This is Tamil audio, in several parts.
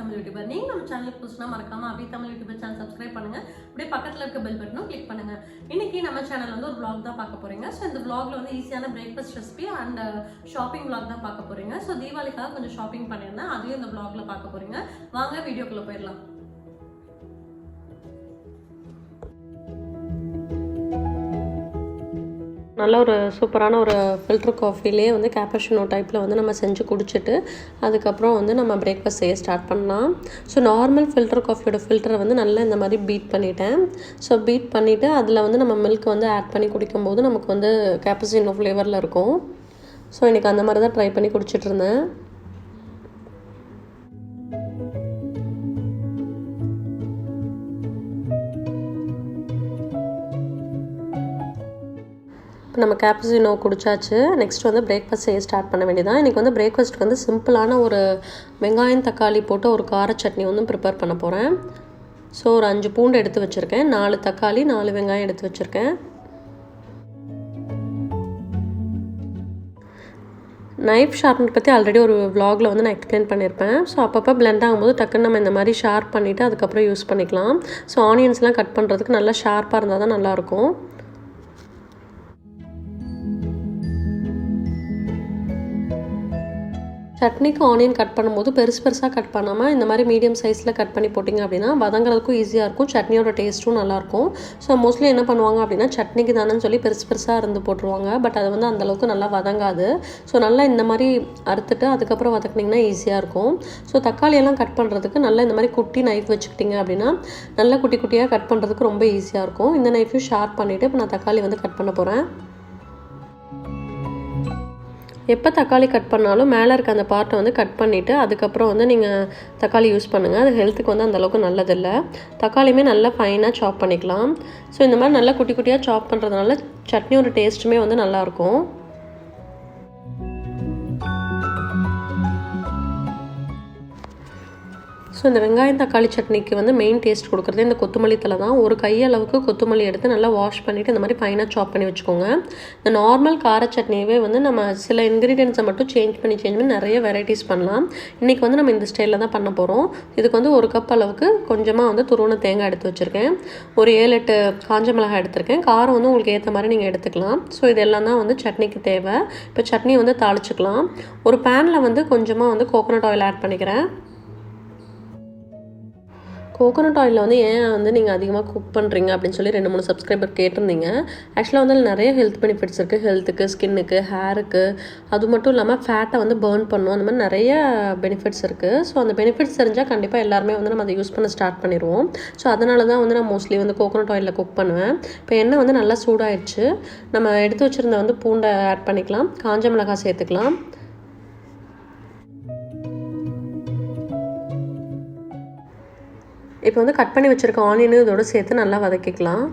abitamilyoutuber. நீங்க நம்ம சேனலுக்கு புதுசுனா மறக்காம abitamilyoutuber சேனல் சப்ஸ்கிரைப் பண்ணுங்க. அப்படியே பக்கத்துல இருக்க பெல் பட்டனும் கிளிக் பண்ணுங்க. இன்னைக்கு நம்ம சேனல்ல வந்து ஒரு vlog தான் பார்க்க போறீங்க. சோ இந்த vlogல வந்து ஈஸியான breakfast recipe and shopping vlog தான் பார்க்க போறீங்க. சோ தீபாவளிக்காக கொஞ்சம் ஷாப்பிங் பண்ணிருந்தேன். அதையும் இந்த vlogல பார்க்க போறீங்க. வாங்க வீடியோக்குள்ள போயிடலாம். நல்ல ஒரு சூப்பரான ஒரு ஃபில்டர் காஃபிலே வந்து கேப்பச்சினோ டைப்பில் வந்து நம்ம செஞ்சு குடிச்சிட்டு அதுக்கப்புறம் வந்து நம்ம பிரேக்ஃபாஸ்ட் செய்ய ஸ்டார்ட் பண்ணலாம். ஸோ நார்மல் ஃபில்டர் காஃபியோட ஃபில்டரை வந்து நல்லா இந்த மாதிரி பீட் பண்ணிட்டேன். ஸோ பீட் பண்ணிவிட்டு அதில் வந்து நம்ம மில்க் வந்து ஆட் பண்ணி குடிக்கும்போது நமக்கு வந்து கேப்பச்சினோ ஃப்ளேவரில் இருக்கும். ஸோ இன்றைக்கி அந்த மாதிரி தான் ட்ரை பண்ணி குடிச்சிட்ருந்தேன். இப்போ நம்ம கேப்பச்சினோ குடிச்சாச்சு. நெக்ஸ்ட் வந்து பிரேக்ஃபாஸ்ட் செய்ய ஸ்டார்ட் பண்ண வேண்டியதான். இன்றைக்கி வந்து பிரேக்ஃபாஸ்ட்டுக்கு வந்து சிம்பிளான ஒரு வெங்காயம் தக்காளி போட்டு ஒரு கார சட்னி வந்து ப்ரிப்பேர் பண்ண போகிறேன். ஸோ ஒரு 5 பூண்டு எடுத்து வச்சுருக்கேன், 4 தக்காளி 4 வெங்காயம் எடுத்து வச்சுருக்கேன். நைஃப் ஷார்ப்னர் பற்றி ஆல்ரெடி ஒரு vlogல வந்து நான் எக்ஸ்பிளைன் பண்ணியிருப்பேன். ஸோ அப்பப்போ பிளெண்ட் ஆகும்போது டக்குன்னு நம்ம இந்த மாதிரி ஷார்ப் பண்ணிவிட்டு அதுக்கப்புறம் யூஸ் பண்ணிக்கலாம். ஸோ ஆனியன்ஸ்லாம் கட் பண்ணுறதுக்கு நல்லா ஷார்ப்பாக இருந்தால் தான் நல்லாயிருக்கும். சட்னிக்கு ஆனியன் கட் பண்ணும்போது பெருசாக கட் பண்ணாமல் இந்த மாதிரி மீடியம் சைஸில் கட் பண்ணி போட்டிங்க அப்படின்னா வதங்குறதுக்கும் ஈஸியாக இருக்கும், சட்னியோட டேஸ்ட்டும் நல்லாயிருக்கும். ஸோ மோஸ்ட்லி என்ன பண்ணுவாங்க அப்படின்னா சட்னிக்கு தானேன்னு சொல்லி பெருசாக இருந்து போட்டுருவாங்க. பட் அது வந்து அந்தளவுக்கு நல்லா வதங்காது. ஸோ நல்லா இந்த மாதிரி அறுத்துட்டு அதுக்கப்புறம் வதக்குனிங்கன்னா ஈஸியாக இருக்கும். ஸோ தக்காளியெல்லாம் கட் பண்ணுறதுக்கு நல்லா இந்த மாதிரி குட்டி நைஃப் வச்சுக்கிட்டிங்க அப்படின்னா நல்லா குட்டி குட்டியாக கட் பண்ணுறதுக்கு ரொம்ப ஈஸியாக இருக்கும். இந்த நைஃபையும் ஷார்ப் பண்ணிவிட்டு இப்போ நான் தக்காளி வந்து கட் பண்ண போகிறேன். எப்போ தக்காளி கட் பண்ணாலும் மேலே இருக்க அந்த பார்ட்டை வந்து கட் பண்ணிவிட்டு அதுக்கப்புறம் வந்து நீங்கள் தக்காளி யூஸ் பண்ணுங்கள். அது ஹெல்த்துக்கு வந்து அந்தளவுக்கு நல்லதில்லை. தக்காளியுமே நல்லா ஃபைனாக சாப் பண்ணிக்கலாம். ஸோ இந்த மாதிரி நல்லா குட்டி குட்டியாக சாப் பண்ணுறதுனால சட்னியோட டேஸ்ட்டுமே வந்து நல்லாயிருக்கும். ஸோ இந்த வெங்காயம் தக்காளி சட்னிக்கு வந்து மெயின் டேஸ்ட் கொடுக்குறது இந்த கொத்தமல்லி தலை தான். ஒரு கையளவுக்கு கொத்தமல்லி எடுத்து நல்லா வாஷ் பண்ணிவிட்டு இந்த மாதிரி ஃபைனாக சாப் பண்ணி வச்சுக்கோங்க. இந்த நார்மல் கார சட்னியவே வந்து நம்ம சில இன்க்ரீடியன்ஸை மட்டும் சேஞ்ச் பண்ணி நிறைய வெரைட்டிஸ் பண்ணலாம். இன்றைக்கி வந்து நம்ம இந்த ஸ்டைலில் தான் பண்ண போகிறோம். இதுக்கு வந்து 1 கப் அளவுக்கு கொஞ்சமாக வந்து துருவன தேங்காய் எடுத்து வச்சுருக்கேன். ஒரு 7-8 காஞ்ச மிளகாய் எடுத்திருக்கேன். காரம் வந்து உங்களுக்கு ஏற்ற மாதிரி நீங்கள் எடுத்துக்கலாம். ஸோ இதெல்லாம் தான் வந்து சட்னிக்கு தேவை. இப்போ சட்னி வந்து தாளிச்சிக்கலாம். ஒரு பேனில் வந்து கொஞ்சமாக வந்து கோகோனட் ஆயில் ஆட் பண்ணிக்கிறேன். கோகோனட் ஆயிலில் வந்து ஏன் வந்து நீங்கள் அதிகமாக குக் பண்ணுறீங்க அப்படின்னு சொல்லி 2-3 சப்ஸ்கிரைபர் கேட்டிருந்தீங்க. ஆக்சுவலாக வந்து நிறைய ஹெல்த் பெனிஃபிட்ஸ் இருக்குது. ஹெல்த்துக்கு, ஸ்கின்னுக்கு, ஹேருக்கு, அது மட்டும் இல்லாமல் ஃபேட்டை வந்து பர்ன் பண்ணும். அந்த மாதிரி நிறைய பெனிஃபிட்ஸ் இருக்குது. ஸோ அந்த பெனிஃபிட்ஸ் தெரிஞ்சால் கண்டிப்பாக எல்லாருமே வந்து நம்ம அதை யூஸ் பண்ண ஸ்டார்ட் பண்ணிடுவோம். ஸோ அதனால தான் வந்து நான் மோஸ்ட்லி வந்து கோகோனட் ஆயிலில் குக் பண்ணுவேன். இப்போ எண்ணெய் வந்து நல்லா சூடாயிடுச்சு. நம்ம எடுத்து வச்சுருந்த வந்து பூண்டை ஆட் பண்ணிக்கலாம், காஞ்ச மிளகாய் சேர்த்துக்கலாம். இப்போ வந்து கட் பண்ணி வச்சுருக்க ஆனியனும் இதோடு சேர்த்து நல்லா வதக்கிக்கலாம்.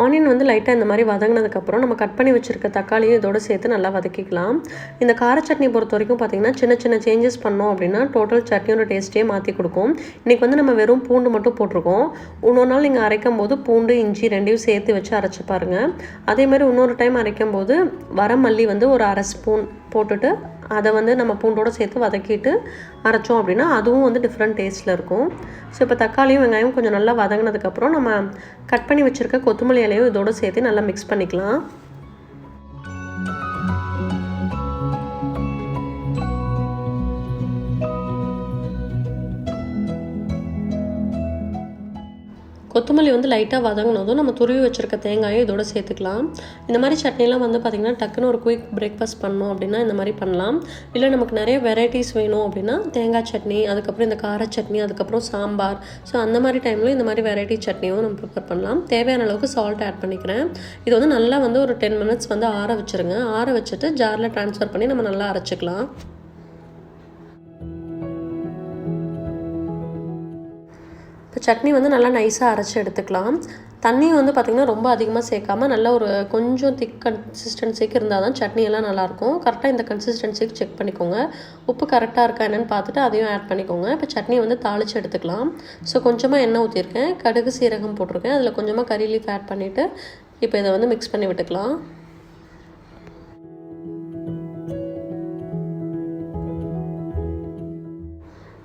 ஆனியன் வந்து லைட்டாக இந்த மாதிரி வதங்கினதுக்கப்புறம் நம்ம கட் பண்ணி வச்சுருக்க தக்காளியும் இதோடு சேர்த்து நல்லா வதக்கிக்கலாம். இந்த கார சட்னி பொறுத்த வரைக்கும் பார்த்திங்கன்னா சின்ன சேஞ்சஸ் பண்ணோம் அப்படின்னா டோட்டல் சட்னியோட டேஸ்ட்டே மாற்றி கொடுக்கும். இன்றைக்கி வந்து நம்ம வெறும் பூண்டு மட்டும் போட்டிருக்கோம். இன்னொரு நாள் நீங்கள் அரைக்கும் போது பூண்டு, இஞ்சி 2யும் சேர்த்து வச்சு அரைச்சி பாருங்கள். அதேமாதிரி இன்னொரு டைம் அரைக்கும் போது வரமல்லி வந்து ஒரு 1/2 ஸ்பூன் போட்டுட்டு அதை வந்து நம்ம பூண்டோடு சேர்த்து வதக்கிட்டு அரைச்சோம் அப்படின்னா அதுவும் வந்து டிஃப்ரெண்ட் டேஸ்ட்டில் இருக்கும். ஸோ இப்போ தக்காளியும் வெங்காயம் கொஞ்சம் நல்லா வதங்கினதுக்கப்புறம் நம்ம கட் பண்ணி வச்சுருக்க கொத்தமல்லி இலையும் இதோடு சேர்த்து நல்லா மிக்ஸ் பண்ணிக்கலாம். கொத்தமல்லி வந்து லைட்டாக வதங்கினதும் நம்ம துருவி வச்சுருக்க தேங்காயும் இதோட சேர்த்துக்கலாம். இந்த மாதிரி சட்னிலாம் வந்து பார்த்திங்கன்னா டக்குன்னு ஒரு குயிக் பிரேக்ஃபாஸ்ட் பண்ணோம் அப்படின்னா இந்த மாதிரி பண்ணலாம். இல்லை நமக்கு நிறைய வெரைட்டிஸ் வேணும் அப்படின்னா தேங்காய் சட்னி, அதுக்கப்புறம் இந்த கார சட்னி, அதுக்கப்புறம் சாம்பார், ஸோ அந்த மாதிரி டைமில் இந்த மாதிரி வெரைட்டி சட்னியும் நம்ம ப்ரிப்பேர் பண்ணலாம். தேவையான அளவுக்கு சால்ட் ஆட் பண்ணிக்கிறேன். இது வந்து நல்லா வந்து ஒரு 10 மினிட்ஸ் வந்து ஆற வச்சுருங்க. ஆற வச்சுட்டு ஜாரில் ட்ரான்ஸ்ஃபர் பண்ணி நம்ம நல்லா அரைச்சிக்கலாம். இப்போ சட்னி வந்து நல்லா நைஸாக அரைச்சி எடுத்துக்கலாம். தண்ணியும் வந்து பார்த்திங்கன்னா ரொம்ப அதிகமாக சேர்க்காமல் நல்லா ஒரு கொஞ்சம் திக் கன்சிஸ்டன்சிக்கு இருந்தால் தான் சட்னியெல்லாம் நல்லாயிருக்கும். கரெக்டாக இந்த கன்சிஸ்டன்சிக்கு செக் பண்ணிக்கோங்க. உப்பு கரெக்டாக இருக்கா என்னென்னு பார்த்துட்டு அதையும் ஆட் பண்ணிக்கோங்க. இப்போ சட்னியை வந்து தாளித்து எடுத்துக்கலாம். ஸோ கொஞ்சமாக எண்ணெய் ஊற்றிருக்கேன், கடுகு சீரகம் போட்டிருக்கேன், அதில் கொஞ்சமாக கறி லீஃப் ஆட் பண்ணிவிட்டு இப்போ இதை வந்து மிக்ஸ் பண்ணி விட்டுக்கலாம்.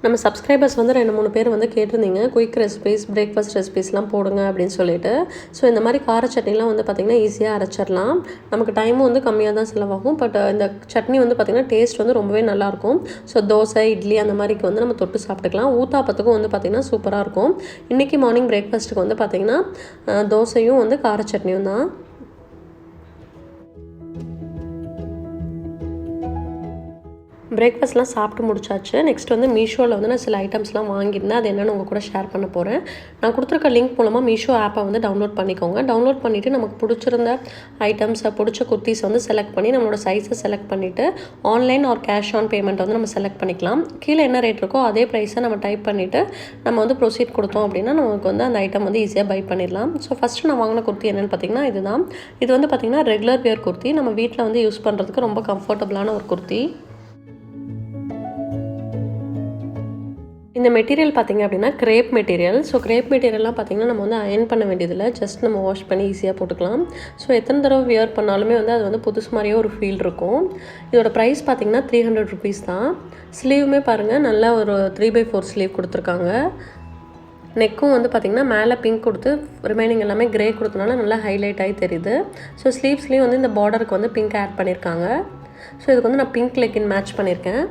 நம்ம சப்ஸ்கிரைபர்ஸ் வந்து 2-3 பேர் வந்து கேட்டிருந்தீங்க குயிக் ரெசிபீஸ் பிரேக்ஃபாஸ்ட் ரெசிபீஸ்லாம் போடுங்க அப்படின்னு சொல்லிட்டு. ஸோ இந்த மாதிரி கார சட்னிலாம் வந்து பார்த்திங்கன்னா ஈஸியாக அரைச்சிடலாம். நமக்கு டைமும் வந்து கம்மியாக தான் செலவாகும். பட் இந்த சட்னி வந்து பார்த்திங்கன்னா டேஸ்ட் வந்து ரொம்பவே நல்லாயிருக்கும். ஸோ தோசை இட்லி அந்த மாதிரிக்கு வந்து நம்ம தொட்டு சாப்பிட்டுக்கலாம். ஊத்தாப்பத்துக்கும் வந்து பார்த்திங்கன்னா சூப்பராக இருக்கும். இன்றைக்கி மார்னிங் பிரேக்ஃபாஸ்ட்டுக்கு வந்து பார்த்திங்கன்னா தோசையும் வந்து கார சட்னியும் தான். பிரேக்ஃபாஸ்ட்லாம் சாப்பிட்டு முடிச்சாச்சு. நெக்ஸ்ட் வந்து மீஷோவில் வந்து நான் சில ஐட்டம்ஸ்லாம் வாங்கியிருந்தேன். அது என்னென்னு உங்கள் கூட ஷேர் பண்ண போகிறேன். நான் கொடுத்துருக்க லிங்க் மூலமாக மீஷோ ஆப்பை வந்து டவுன்லோட் பண்ணிக்கோங்க. டவுன்லோட் பண்ணிவிட்டு நமக்கு பிடிச்சிருந்த ஐட்டம்ஸை பிடிச்ச குர்த்திஸை வந்து செலக்ட் பண்ணி நம்மளோட சைஸை செலக்ட் பண்ணிவிட்டு online R cash on payment வந்து நம்ம செலக்ட் பண்ணிக்கலாம். கீழே என்ன ரேட் இருக்கோ அதே ப்ரைஸை நம்ம டைப் பண்ணிவிட்டு நம்ம வந்து ப்ரொசீட் கொடுத்தோம் அப்படின்னா நமக்கு வந்து அந்த ஐட்டம் வந்து ஈஸியாக பை பண்ணிடலாம். ஸோ ஃபஸ்ட்டு நான் வாங்கின குர்த்தி என்னென்னு பார்த்தீங்கன்னா இதுதான். இது வந்து பார்த்திங்கன்னா ரெகுலர் வியர் குர்த்தி. நம்ம வீட்டில் வந்து யூஸ் பண்ணுறதுக்கு ரொம்ப கம்ஃபர்டபுளான ஒரு குர்த்தி. இந்த மெட்டீரியல் பார்த்திங்க அப்படின்னா கிரேப் மெட்டீரியல். ஸோ கிரேப் மெட்டீரியல்லாம் பார்த்திங்கன்னா நம்ம வந்து அயர்ன் பண்ண வேண்டியதில்லை. ஜஸ்ட் நம்ம வாஷ் பண்ணி ஈஸியாக போட்டுக்கலாம். ஸோ எத்தனை தடவை வியர் பண்ணாலுமே வந்து அது வந்து புதுசு மாதிரியே ஒரு ஃபீல் இருக்கும். இதோட ப்ரைஸ் பார்த்திங்கன்னா 300 rupees தான். ஸ்லீவுமே பாருங்கள் நல்லா ஒரு 3/4 ஸ்லீவ் கொடுத்துருக்காங்க. நெக்கும் வந்து பார்த்திங்கன்னா மேலே பிங்க் கொடுத்து ரிமைனிங் எல்லாமே க்ரே கொடுத்தனால நல்லா ஹைலைட் ஆகி தெரியுது. ஸோ ஸ்லீவ்ஸ்லேயும் வந்து இந்த பார்டருக்கு வந்து பிங்க் ஆட் பண்ணியிருக்காங்க. ஸோ இதுக்கு வந்து நான் பிங்க் லெக்கின் மேட்ச் பண்ணியிருக்கேன்.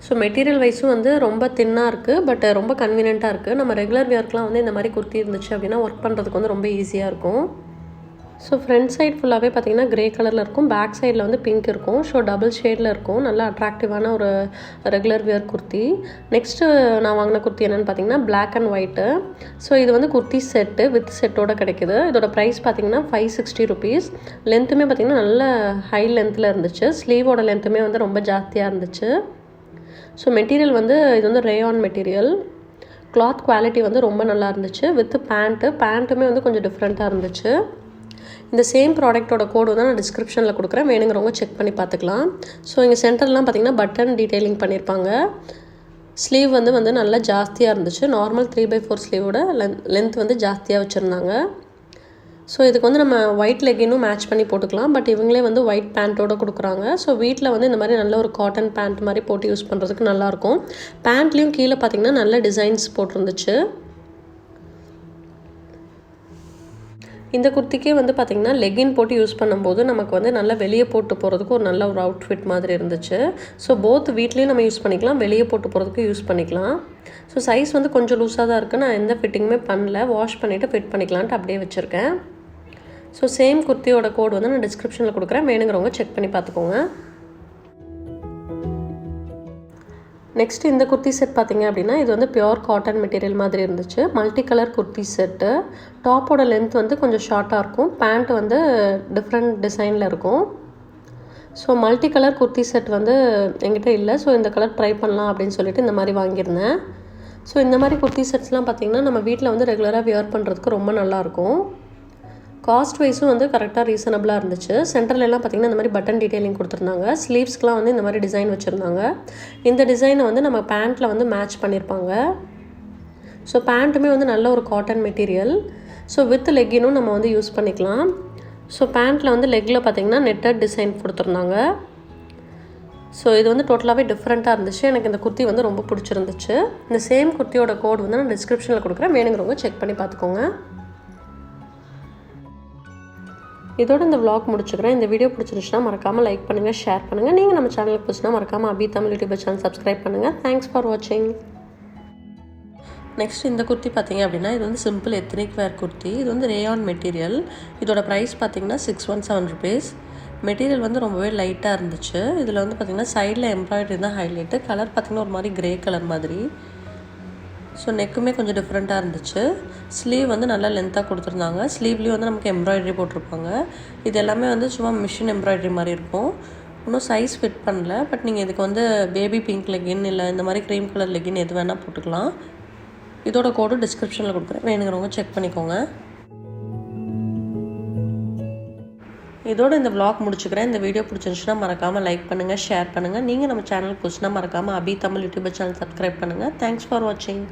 ஸோ மெட்டீரியல் வைஸும் வந்து ரொம்ப தின்னாக இருக்குது. பட் ரொம்ப கன்வீனியண்ட்டாக இருக்குது. நம்ம ரெகுலர் வியர்க்கெலாம் வந்து இந்த மாதிரி குர்த்தி இருந்துச்சு அப்படின்னா ஒர்க் பண்ணுறதுக்கு வந்து ரொம்ப ஈஸியாக இருக்கும். ஸோ ஃப்ரண்ட் சைட் ஃபுல்லாகவே பார்த்திங்கன்னா க்ரே கலரில் இருக்கும். பேக் சைடில் வந்து பிங்க் இருக்கும். ஸோ டபுள் ஷேடில் இருக்கும். நல்லா அட்ராக்டிவான ஒரு ரெகுலர் வியர் குர்த்தி. நெக்ஸ்ட்டு நான் வாங்கின குர்த்தி என்னென்னு பார்த்தீங்கன்னா பிளாக் அண்ட் ஒயிட்டு. ஸோ இது வந்து குர்த்தி செட்டு வித் செட்டோடு கிடைக்கிது. இதோட ப்ரைஸ் பார்த்திங்கன்னா 560 rupees. லென்த்துமே பார்த்திங்கன்னா நல்ல ஹை லென்த்தில் இருந்துச்சு. ஸ்லீவோட லென்த்துமே வந்து ரொம்ப ஜாஸ்தியாக இருந்துச்சு. ஸோ மெட்டீரியல் வந்து இது வந்து ரேயான் மெட்டீரியல். கிளாத் குவாலிட்டி வந்து ரொம்ப நல்லா இருந்துச்சு. வித் பேண்ட்டுமே வந்து கொஞ்சம் டிஃப்ரெண்ட்டாக இருந்துச்சு. இந்த சேம் ப்ராடக்ட்டோட கோடு வந்து நான் டிஸ்கிரிப்ஷனில் கொடுக்குறேன். வேணுங்கிறவங்க செக் பண்ணி பார்த்துக்கலாம். ஸோ இங்கே சென்டர்லாம் பார்த்திங்கன்னா பட்டன் டீட்டெயிலிங் பண்ணியிருப்பாங்க. ஸ்லீவ் வந்து நல்லா ஜாஸ்தியாக இருந்துச்சு. நார்மல் 3/4 ஸ்லீவோட லென்த் வந்து ஜாஸ்தியாக வச்சுருந்தாங்க. ஸோ இதுக்கு வந்து நம்ம ஒயிட் லெக்கினும் மேட்ச் பண்ணி போட்டுக்கலாம். பட் இவங்களே வந்து ஒயிட் பேண்ட்டோடு கொடுக்குறாங்க. ஸோ வீட்டில் வந்து இந்த மாதிரி நல்ல ஒரு காட்டன் பேண்ட் மாதிரி போட்டு யூஸ் பண்ணுறதுக்கு நல்லாயிருக்கும். பேண்ட்லேயும் கீழே பார்த்திங்கன்னா நல்ல டிசைன்ஸ் போட்டிருந்துச்சு. இந்த குர்த்திக்கே வந்து பார்த்திங்கன்னா லெக்கின் போட்டு யூஸ் பண்ணும்போது நமக்கு வந்து நல்லா வெளியே போட்டு போகிறதுக்கு ஒரு நல்ல ஒரு அவுட்ஃபிட் மாதிரி இருந்துச்சு. ஸோ போத் வீட்லேயும் நம்ம யூஸ் பண்ணிக்கலாம், வெளியே போட்டு போகிறதுக்கு யூஸ் பண்ணிக்கலாம். ஸோ சைஸ் வந்து கொஞ்சம் லூஸாக தான் இருக்குது. நான் எந்த ஃபிட்டிங்குமே பண்ணல. வாஷ் பண்ணிவிட்டு ஃபிட் பண்ணிக்கலான்ட்டு அப்படியே வச்சுருக்கேன். ஸோ சேம் குர்த்தியோட கோடு வந்து நான் டிஸ்கிரிப்ஷனில் கொடுக்குறேன். வேணுங்கிறவங்க செக் பண்ணி பார்த்துக்கோங்க. நெக்ஸ்ட் இந்த குர்த்தி செட் பார்த்திங்க அப்படின்னா இது வந்து பியோர் காட்டன் மெட்டீரியல் மாதிரி இருந்துச்சு. Multi colour kurti set. டாப்போட லென்த் வந்து கொஞ்சம் ஷார்ட்டாக இருக்கும். பேண்ட் வந்து டிஃப்ரெண்ட் டிசைனில் இருக்கும். So multi colour kurti set வந்து என்கிட்ட இல்லை. ஸோ இந்த கலர் ட்ரை பண்ணலாம் அப்படின்னு சொல்லிட்டு இந்த மாதிரி வாங்கியிருந்தேன். ஸோ இந்த மாதிரி குர்த்தி செட்ஸ்லாம் பார்த்திங்கன்னா நம்ம வீட்டில் வந்து ரெகுலராக வியர் பண்ணுறதுக்கு ரொம்ப நல்லாயிருக்கும். காஸ்ட் வைஸும் வந்து கரெக்டாக ரீசனபிளாக இருந்துச்சு. சென்டர்லலாம் பார்த்திங்கன்னா இந்த மாதிரி பட்டன் டீட்டெயிலிங் கொடுத்துருந்தாங்க. ஸ்லீவ்ஸ்க்கெலாம் வந்து இந்த மாதிரி டிசைன் வச்சுருந்தாங்க. இந்த டிசைனை வந்து நம்ம பேண்ட்டில் வந்து மேட்ச் பண்ணியிருப்பாங்க. ஸோ பேண்ட்டுமே வந்து நல்ல ஒரு காட்டன் மெட்டீரியல். ஸோ வித் லெக்கினும் நம்ம வந்து யூஸ் பண்ணிக்கலாம். ஸோ பேண்ட்டில் வந்து லெக்கில் பார்த்திங்கன்னா நெட்டட் டிசைன் கொடுத்துருந்தாங்க. ஸோ இது வந்து டோட்டலாகவே டிஃப்ரெண்ட்டாக இருந்துச்சு. எனக்கு இந்த குர்த்தி வந்து ரொம்ப பிடிச்சிருந்துச்சு. இந்த சேம் குர்த்தியோட கோட் வந்து நான் டிஸ்கிரிப்ஷனில் கொடுக்குறேன். வேணுங்கிறவங்க செக் பண்ணி பார்த்துக்கோங்க. இதோட இந்த vlog முடிச்சுக்கிறேன். இந்த வீடியோ பிடிச்சிருச்சுன்னா மறக்காமல் லைக் பண்ணுங்கள், ஷேர் பண்ணுங்கள். நீங்கள் நம்ம சேனலுக்கு பிடிச்சினா மறக்காமல் அபிதமிழ் யூடியூபர் சேனல் சப்ஸ்கிரைப் பண்ணுங்கள். தேங்க்ஸ் ஃபார் வாட்சிங். நெக்ஸ்ட் இந்த குர்த்தி பார்த்திங்க அப்படின்னா இது வந்து சிம்பிள் எத்னிக் வேர் குர்த்தி. இது வந்து ரேயான் மெட்டீரியல். இதோட ப்ரைஸ் பார்த்திங்கன்னா 617 rupees. மெட்டீரியல் வந்து ரொம்பவே லைட்டாக இருந்துச்சு. இதில் வந்து பார்த்திங்கன்னா சைடில் எம்ப்ராய்டரி தான் ஹைலைட்டு. கலர் பார்த்திங்கன்னா ஒரு மாதிரி க்ரே கலர் மாதிரி. ஸோ நெக்குமே கொஞ்சம் டிஃப்ரெண்ட்டாக இருந்துச்சு. ஸ்லீவ் வந்து நல்லா லென்த்தாக கொடுத்துருந்தாங்க. ஸ்லீவ்லேயும் வந்து நமக்கு எம்ப்ராய்டரி போட்டிருப்பாங்க. இது எல்லாமே வந்து சும்மா மிஷின் எம்ப்ராய்டரி மாதிரி இருக்கும். இன்னும் சைஸ் ஃபிட் பண்ணல. பட் நீங்கள் இதுக்கு வந்து பேபி பிங்க் லெக்கின் இல்லை இந்த மாதிரி க்ரீம் கலர் லெக்கின் எது வேணால் போட்டுக்கலாம். இதோட கோடு டிஸ்கிரிப்ஷனில் கொடுக்குறேன். வேணுங்கிறவங்க செக் பண்ணிக்கோங்க. இதோட இந்த vlog முடிச்சுக்கிறேன். இந்த வீடியோ பிடிச்சிருந்துச்சுன்னா மறக்காமல் லைக் பண்ணுங்கள், ஷேர் பண்ணுங்கள். நீங்கள் நம்ம சேனலுக்கு புதுசுனா மறக்காமல் அபிதமிழ் யூடியூபர் சேனல் சப்ஸ்கிரைப் பண்ணுங்கள். தேங்க்ஸ் ஃபார் வாட்சிங்.